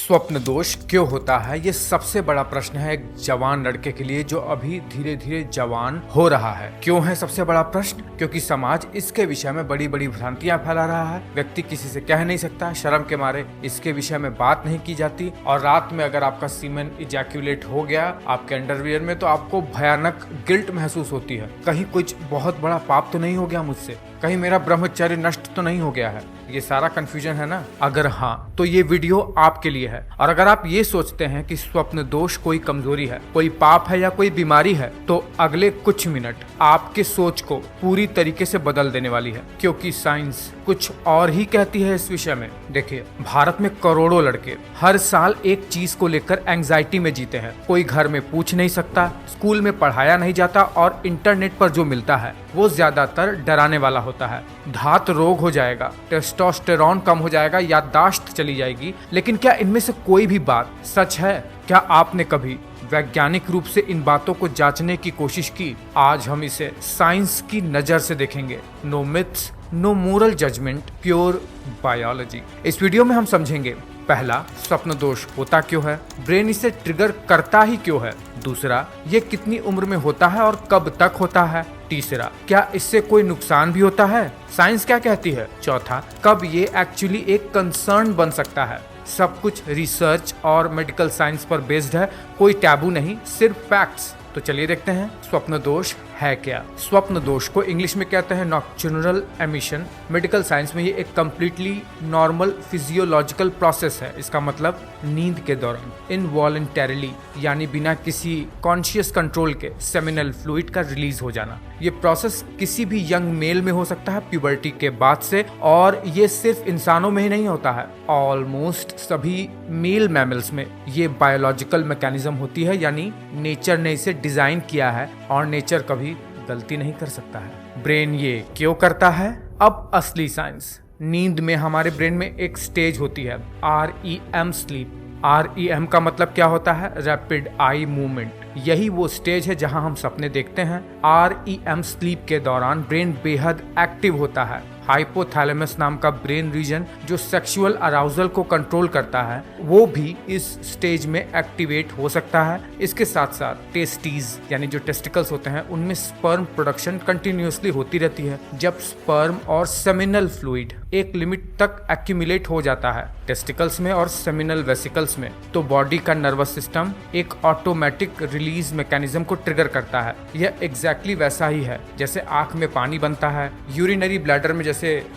स्वप्न दोष क्यों होता है, ये सबसे बड़ा प्रश्न है एक जवान लड़के के लिए जो अभी धीरे धीरे जवान हो रहा है। क्यों है सबसे बड़ा प्रश्न? क्योंकि समाज इसके विषय में बड़ी बड़ी भ्रांतियां फैला रहा है। व्यक्ति किसी से कह नहीं सकता, शर्म के मारे इसके विषय में बात नहीं की जाती। और रात में अगर आपका सीमेन इजैक्यूलेट हो गया आपके अंडरवियर में तो आपको भयानक गिल्ट महसूस होती है। कहीं कुछ बहुत बड़ा पाप तो नहीं हो गया मुझसे, कहीं मेरा ब्रह्मचर्य नष्ट तो नहीं हो गया है। ये सारा कंफ्यूजन है ना। अगर हाँ तो ये वीडियो आपके लिए है। और अगर आप ये सोचते हैं कि स्वप्न दोष कोई कमजोरी है, कोई पाप है या कोई बीमारी है, तो अगले कुछ मिनट आपके सोच को पूरी तरीके से बदल देने वाली है, क्योंकि साइंस कुछ और ही कहती है इस विषय में। देखिए, भारत में करोड़ों लड़के हर साल एक चीज को लेकर एंजाइटी में जीते हैं। कोई घर में पूछ नहीं सकता, स्कूल में पढ़ाया नहीं जाता और इंटरनेट पर जो मिलता है वो ज्यादातर डराने वाला होता है। धात रोग हो जाएगा, टेस्टोस्टेरोन कम हो जाएगा, याददाश्त चली जाएगी। लेकिन क्या इनमें से कोई भी बात सच है? क्या आपने कभी वैज्ञानिक रूप से इन बातों को जांचने की कोशिश की? आज हम इसे साइंस की नजर से देखेंगे। No myths, no moral judgement, pure biology. इस वीडियो में हम समझेंगे, पहला, स्वप्न दोष होता क्यों है, ब्रेन इसे ट्रिगर करता ही क्यों है। दूसरा, ये कितनी उम्र में होता है और कब तक होता है। तीसरा, क्या इससे कोई नुकसान भी होता है, साइंस क्या कहती है। चौथा, कब ये एक्चुअली एक कंसर्न बन सकता है। सब कुछ रिसर्च और मेडिकल साइंस पर बेस्ड है, कोई टैबू नहीं, सिर्फ फैक्ट्स। तो चलिए देखते हैं स्वप्न दोष है क्या। स्वप्न दोष को इंग्लिश में कहते हैं नॉक्टर्नल एमिशन। मेडिकल साइंस में ये एक कम्प्लीटली नॉर्मल फिजियोलॉजिकल प्रोसेस है। इसका मतलब नींद के दौरान इनवॉलंटरीली यानी बिना किसी कॉन्शियस कंट्रोल के सेमिनल फ्लूइड का रिलीज हो जाना। ये प्रोसेस किसी भी यंग मेल में हो सकता है प्यूबर्टी के बाद से, और ये सिर्फ इंसानों में ही नहीं होता है, ऑलमोस्ट सभी मेल मैमल्स में ये बायोलॉजिकल मैकेनिज्म होती है। यानी नेचर ने इसे डिजाइन किया है और नेचर कभी गलती नहीं कर सकता है। ब्रेन ये क्यों करता है? अब असली साइंस। नींद में हमारे ब्रेन में एक स्टेज होती है REM स्लीप। REM का मतलब क्या होता है? Rapid eye movement. यही वो स्टेज है जहां हम सपने देखते हैं। REM स्लीप के दौरान ब्रेन बेहद एक्टिव होता है। हाइपोथैलेमस नाम का ब्रेन रीजन जो सेक्सुअल अराउजल को कंट्रोल करता है वो भी इस स्टेज में एक्टिवेट हो सकता है। इसके साथ साथ टेस्टीज यानी जो टेस्टिकल्स होते हैं उनमें स्पर्म प्रोडक्शन कंटिन्यूअसली होती रहती है। जब स्पर्म और सेमिनल फ्लूइड एक लिमिट तक एक्यूमुलेट हो जाता है टेस्टिकल्स में और सेमिनल वेसिकल्स में, तो बॉडी का नर्वस सिस्टम एक ऑटोमेटिक रिलीज मैकेनिज्म को ट्रिगर करता है। यह एग्जैक्टली वैसा ही है जैसे आंख में पानी बनता है, यूरिनरी ब्लैडर में जैसे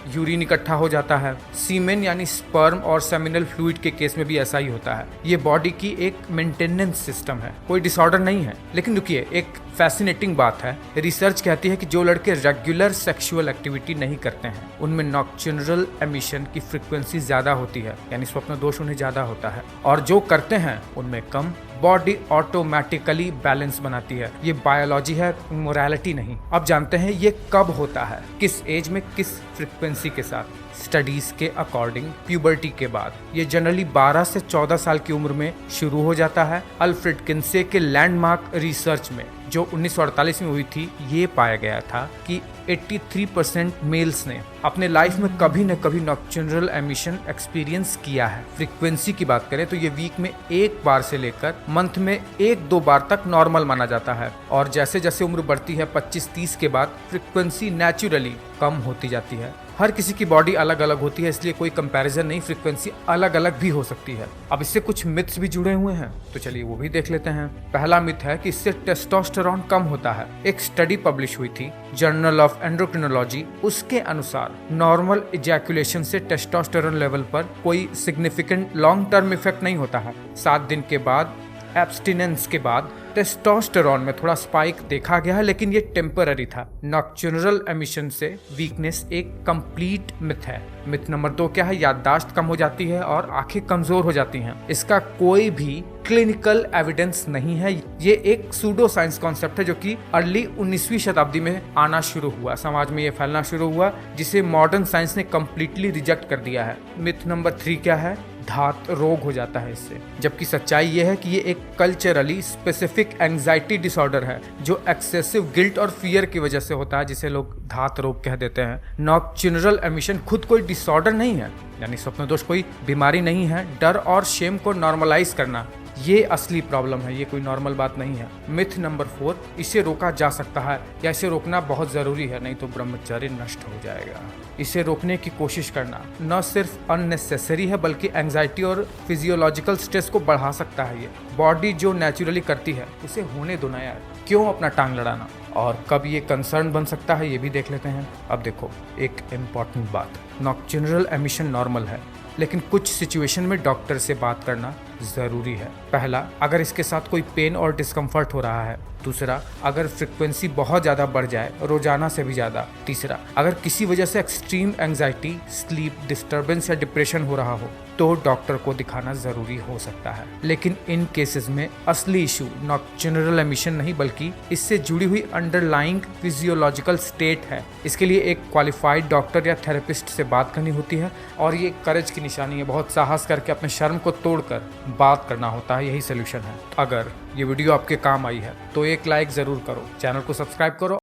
यूरिन इकट्ठा हो जाता है। सीमेन यानी स्पर्म और सेमिनल फ्लूइड के केस में भी ऐसा ही होता है। ये बॉडी की एक मेंटेनेंस सिस्टम है, कोई डिसऑर्डर नहीं है। लेकिन रुकिए, एक फैसिनेटिंग बात है। रिसर्च कहती है कि जो लड़के रेगुलर सेक्सुअल एक्टिविटी नहीं करते हैं उनमें नॉक्टर्नल एमिशन की फ्रीक्वेंसी ज्यादा होती है, यानी स्वप्न दोष उन्हें ज्यादा होता है। और जो करते हैं उनमें कम। बॉडी ऑटोमेटिकली बैलेंस बनाती है। ये बायोलॉजी है, मोरालिटी नहीं। अब जानते हैं ये कब होता है, किस एज में, किस फ्रीक्वेंसी के साथ। स्टडीज के अकॉर्डिंग प्यूबर्टी के बाद ये जनरली 12 से 14 साल की उम्र में शुरू हो जाता है। अल्फ्रेड किन्से के लैंडमार्क रिसर्च में जो 1948 में हुई थी, ये पाया गया था कि 83% मेल्स ने अपने लाइफ में कभी न कभी नॉक्टर्नल एमिशन एक्सपीरियंस किया है। फ्रीक्वेंसी की बात करें तो ये वीक में एक बार से लेकर मंथ में 1-2 बार तक नॉर्मल माना जाता है। और जैसे जैसे उम्र बढ़ती है 25-30 के बाद फ्रीक्वेंसी नेचुरली कम होती जाती है। हर किसी की बॉडी अलग अलग होती है, इसलिए कोई कंपैरिजन नहीं, फ्रीक्वेंसी अलग अलग भी हो सकती है। अब इससे कुछ मिथ्स भी जुड़े हुए हैं, तो चलिए वो भी देख लेते हैं। पहला मिथ है कि इससे टेस्टोस्टेरोन कम होता है। एक स्टडी पब्लिश हुई थी जर्नल ऑफ एंडोक्रिनोलॉजी, उसके अनुसार नॉर्मल इजैकुलेशन से टेस्टोस्टेरोन लेवल पर कोई सिग्निफिकेंट लॉन्ग टर्म इफेक्ट नहीं होता है। 7 दिन के बाद एब्स्टिनेंस के बाद टेस्टोस्टेरोन में थोड़ा स्पाइक देखा गया है, लेकिन ये टेम्पररी था। नॉक्टर्नल एमिशन से वीकनेस एक कंप्लीट मिथ है। मिथ नंबर 2 क्या है? याददाश्त कम हो जाती है और आंखें कमजोर हो जाती हैं। इसका कोई भी क्लिनिकल एविडेंस नहीं है। ये एक सूडो साइंस कॉन्सेप्ट है जो कि अर्ली 19वीं शताब्दी में आना शुरू हुआ, समाज में ये फैलना शुरू हुआ, जिसे मॉडर्न साइंस ने कम्प्लीटली रिजेक्ट कर दिया है। मिथ नंबर 3 क्या है? धात रोग हो जाता है इससे। जबकि सच्चाई ये है कि ये एक कल्चरली स्पेसिफिक एंजाइटी डिसऑर्डर है जो एक्सेसिव गिल्ट और फियर की वजह से होता है, जिसे लोग धात रोग कह देते हैं। नॉक्चुरल एमिशन खुद कोई डिसऑर्डर नहीं है, यानी स्वप्नदोष कोई बीमारी नहीं है। डर और शेम को नॉर्मलाइज करना ये असली प्रॉब्लम है, ये कोई नॉर्मल बात नहीं है। मिथ नंबर 4, इसे रोका जा सकता है या इसे रोकना बहुत ज़रूरी है, नहीं तो ब्रह्मचर्य नष्ट हो जाएगा। इसे रोकने की कोशिश करना न सिर्फ अननेसेसरी है बल्कि एंजाइटी और फिजियोलॉजिकल स्ट्रेस को बढ़ा सकता है। ये बॉडी जो नेचुरली करती है उसे होने दो ना यार, क्यों अपना टांग लड़ाना। और कब ये कंसर्न बन सकता है ये भी देख लेते हैं। अब देखो एक इम्पॉर्टेंट बात, नॉक्चुरल एमिशन नॉर्मल है लेकिन कुछ सिचुएशन में डॉक्टर से बात करना ज़रूरी है। पहला, अगर इसके साथ कोई पेन और डिस्कम्फर्ट हो रहा है। दूसरा, अगर फ्रिक्वेंसी बहुत ज़्यादा बढ़ जाए, रोजाना से भी ज़्यादा। तीसरा, अगर किसी वजह से एक्सट्रीम एंजाइटी, स्लीप डिस्टर्बेंस या डिप्रेशन हो रहा हो तो डॉक्टर को दिखाना ज़रूरी हो सकता है। लेकिन इन केसेस में असली इशू नॉक्चुरल एमिशन नहीं बल्कि इससे जुड़ी हुई अंडरलाइंग फिजियोलॉजिकल स्टेट है। इसके लिए एक क्वालिफाइड डॉक्टर या थेरेपिस्ट से बात करनी होती है और ये करेज की निशानी है, बहुत साहस करके अपने शर्म को तोड़कर बात करना होता है, यही सोल्यूशन है। अगर ये वीडियो आपके काम आई है तो एक लाइक ज़रूर करो, चैनल को सब्सक्राइब करो